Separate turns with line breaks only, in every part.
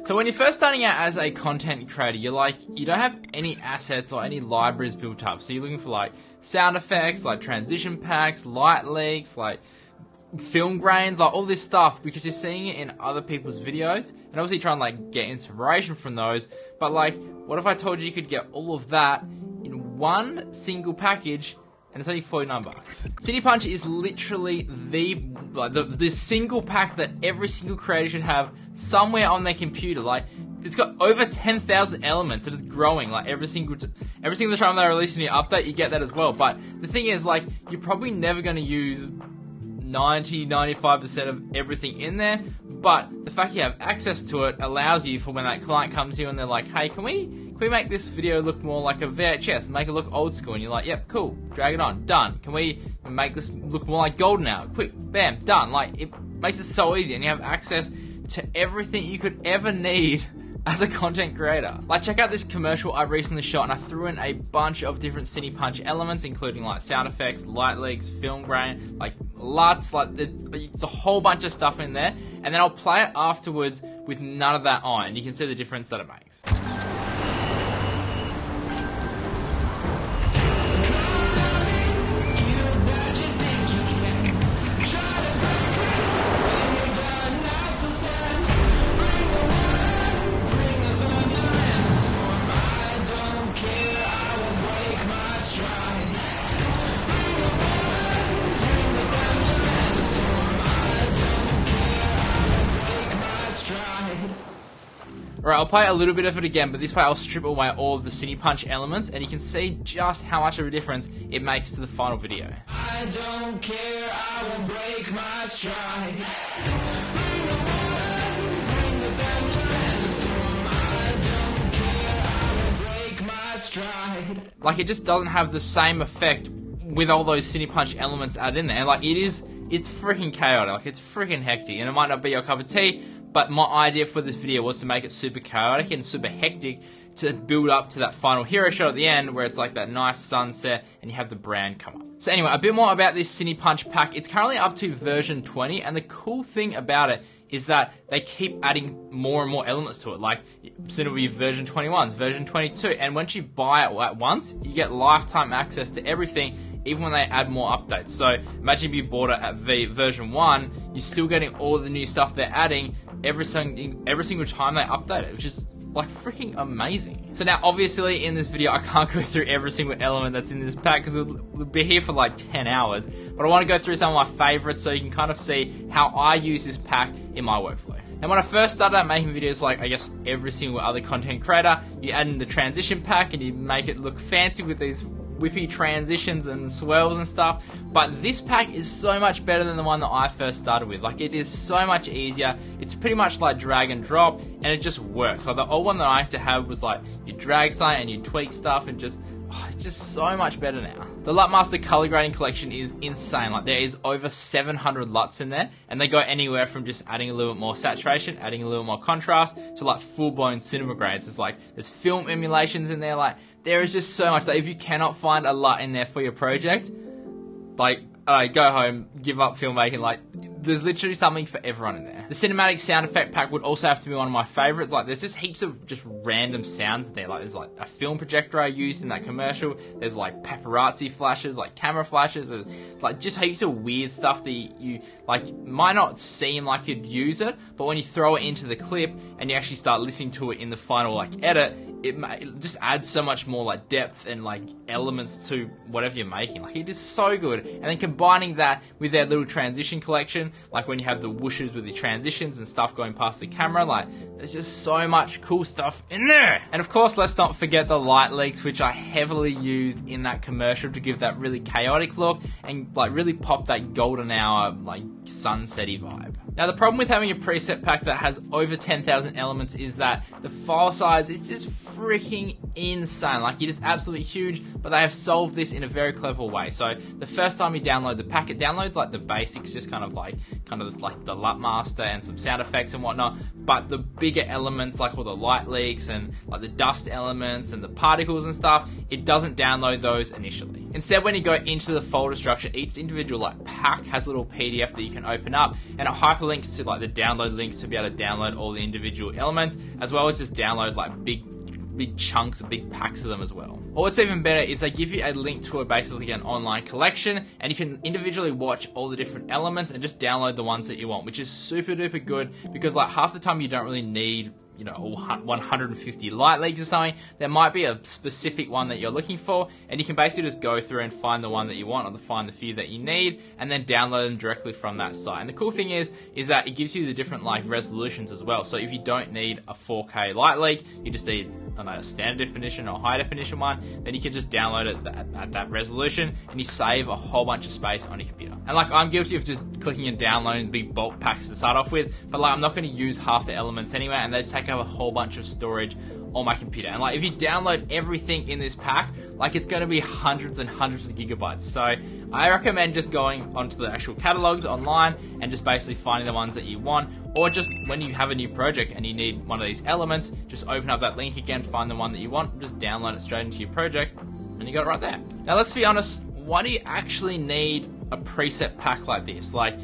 So when you're first starting out as a content creator, you don't have any assets or any libraries built up. So you're looking for like sound effects, like transition packs, light leaks, like film grains, like all this stuff, because you're seeing it in other people's videos and obviously trying to like get inspiration from those. But like, what if I told you could get all of that in one single package and it's only $49 bucks? CinePunch is literally the single pack that every single creator should have somewhere on their computer. Like, it's got over 10,000 elements and it's growing. Like every single time they release a new update, you get that as well. But the thing is, like, you're probably never going to use 95% of everything in there, but the fact you have access to it allows you for when that client comes to you and they're like, hey, can we make this video look more like a VHS, make it look old school? And you're like, yep, cool, drag it on, done. Can we make this look more like Golden Hour? Quick, bam, done. Like, it makes it so easy, and you have access to everything you could ever need as a content creator. Like, check out this commercial I recently shot, and I threw in a bunch of different CinePunch elements, including like sound effects, light leaks, film grain, like LUTs, like it's a whole bunch of stuff in there, and then I'll play it afterwards with none of that on, and you can see the difference that it makes. Alright, I'll play a little bit of it again, but this way I'll strip away all of the CinePunch elements, and you can see just how much of a difference it makes to the final video. I don't care, I won't break my stride. Bring the water, bring the thunderstorm. I don't care, I won't break my stride. Like, it just doesn't have the same effect with all those CinePunch elements added in there. Like, it's freaking chaotic, like it's freaking hectic, and it might not be your cup of tea, but my idea for this video was to make it super chaotic and super hectic to build up to that final hero shot at the end where it's like that nice sunset and you have the brand come up. So anyway, a bit more about this CinePunch pack. It's currently up to version 20, and the cool thing about it is that they keep adding more and more elements to it. Like, soon it'll be version 21, version 22, and once you buy it at once, you get lifetime access to everything, even when they add more updates. So imagine if you bought it at version 1, you're still getting all the new stuff they're adding every single time they update it, which is like freaking amazing. So now obviously in this video I can't go through every single element that's in this pack because we'll be here for like 10 hours, but I want to go through some of my favorites so you can kind of see how I use this pack in my workflow. And when I first started out making videos, like I guess every single other content creator, you add in the transition pack and you make it look fancy with these whippy transitions and swirls and stuff, but this pack is so much better than the one that I first started with. Like, it is so much easier. It's pretty much like drag and drop, and it just works. Like, the old one that I used to have was like, you drag something and you tweak stuff and just, it's just so much better now. The LUT Master color grading collection is insane. Like, there is over 700 LUTs in there, and they go anywhere from just adding a little bit more saturation, adding a little more contrast, to like full-blown cinema grades. It's like, there's film emulations in there. Like, there is just so much that if you cannot find a LUT in there for your project, like, go home, give up filmmaking. Like, there's literally something for everyone in there. The cinematic sound effect pack would also have to be one of my favorites. Like, there's just heaps of just random sounds there. Like, there's like a film projector I used in that commercial. There's like paparazzi flashes, like camera flashes. It's like just heaps of weird stuff that you like might not seem like you'd use it, but when you throw it into the clip and you actually start listening to it in the final like edit, it just adds so much more like depth and like elements to whatever you're making. Like, it is so good. And then combining that with their little transition collection, like when you have the whooshes with the transitions and stuff going past the camera, like, there's just so much cool stuff in there. And of course, let's not forget the light leaks, which I heavily used in that commercial to give that really chaotic look and like really pop that golden hour like sunsetty vibe. Now, the problem with having a preset pack that has over 10,000 elements is that the file size is just freaking insane. Like, it is absolutely huge, but they have solved this in a very clever way. So the first time you download the pack, it downloads like the basics, just kind of like the LUT Master and some sound effects and whatnot. But the big bigger elements like all the light leaks and like the dust elements and the particles and stuff, it doesn't download those initially. Instead, when you go into the folder structure, each individual like pack has a little PDF that you can open up, and it hyperlinks to like the download links to be able to download all the individual elements, as well as just download like big chunks and big packs of them as well. Or what's even better is they give you a link to basically an online collection, and you can individually watch all the different elements and just download the ones that you want, which is super duper good, because like half the time you don't really need, you know, all 150 light leaks or something. There might be a specific one that you're looking for, and you can basically just go through and find the one that you want, or find the few that you need, and then download them directly from that site. And the cool thing is that it gives you the different like resolutions as well. So if you don't need a 4K light leak, you just need, I don't know, a standard definition or high definition one, then you can just download it at that resolution, and you save a whole bunch of space on your computer. And like, I'm guilty of just clicking and downloading big bulk packs to start off with, but like, I'm not going to use half the elements anyway, and they take up a whole bunch of storage on my computer. And like, if you download everything in this pack, like, it's going to be hundreds and hundreds of gigabytes. So I recommend just going onto the actual catalogs online and just basically finding the ones that you want, or just when you have a new project and you need one of these elements, just open up that link again, find the one that you want, just download it straight into your project, and you got it right there. Now let's be honest, why do you actually need a preset pack like this? Like,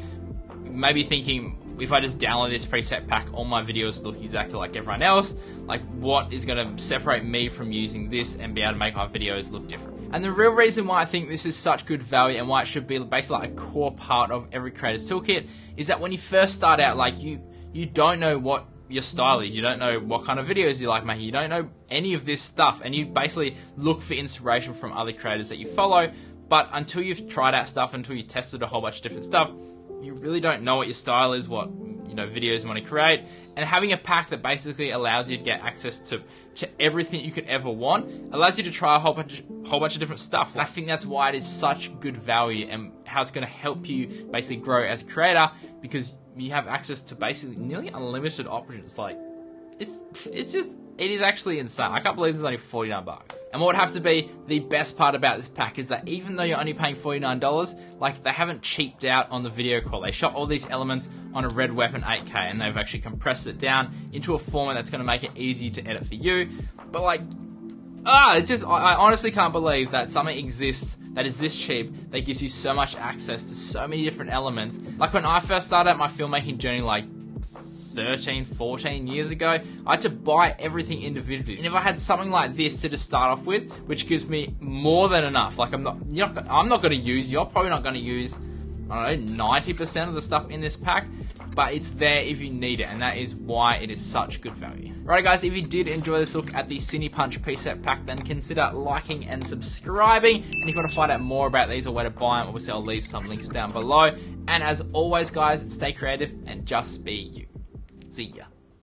maybe thinking, if I just download this preset pack, all my videos look exactly like everyone else. Like, what is going to separate me from using this and be able to make my videos look different? And the real reason why I think this is such good value and why it should be basically like a core part of every creator's toolkit is that when you first start out, like, you don't know what your style is, you don't know what kind of videos you like making, you don't know any of this stuff, and you basically look for inspiration from other creators that you follow. But until you've tried out stuff, until you tested a whole bunch of different stuff, you really don't know what your style is, what, you know, videos you want to create. And having a pack that basically allows you to get access to everything you could ever want allows you to try a whole bunch of different stuff. And I think that's why it is such good value, and how it's going to help you basically grow as a creator, because you have access to basically nearly unlimited options. Like, it is actually insane. I can't believe it's only $49. And what would have to be the best part about this pack is that even though you're only paying $49, like, they haven't cheaped out on the video quality. They shot all these elements on a Red Weapon 8K, and they've actually compressed it down into a format that's going to make it easy to edit for you. But like, it's just, I honestly can't believe that something exists that is this cheap, that gives you so much access to so many different elements. Like, when I first started my filmmaking journey, like 13, 14 years ago, I had to buy everything individually. And if I had something like this to just start off with, which gives me more than enough, like, I'm not going to use, you're probably not going to use, I don't know, 90% of the stuff in this pack, but it's there if you need it, and that is why it is such good value. Right, guys, if you did enjoy this look at the CinePunch preset pack, then consider liking and subscribing. And if you want to find out more about these or where to buy them, obviously I'll leave some links down below. And as always, guys, stay creative and just be you. See ya.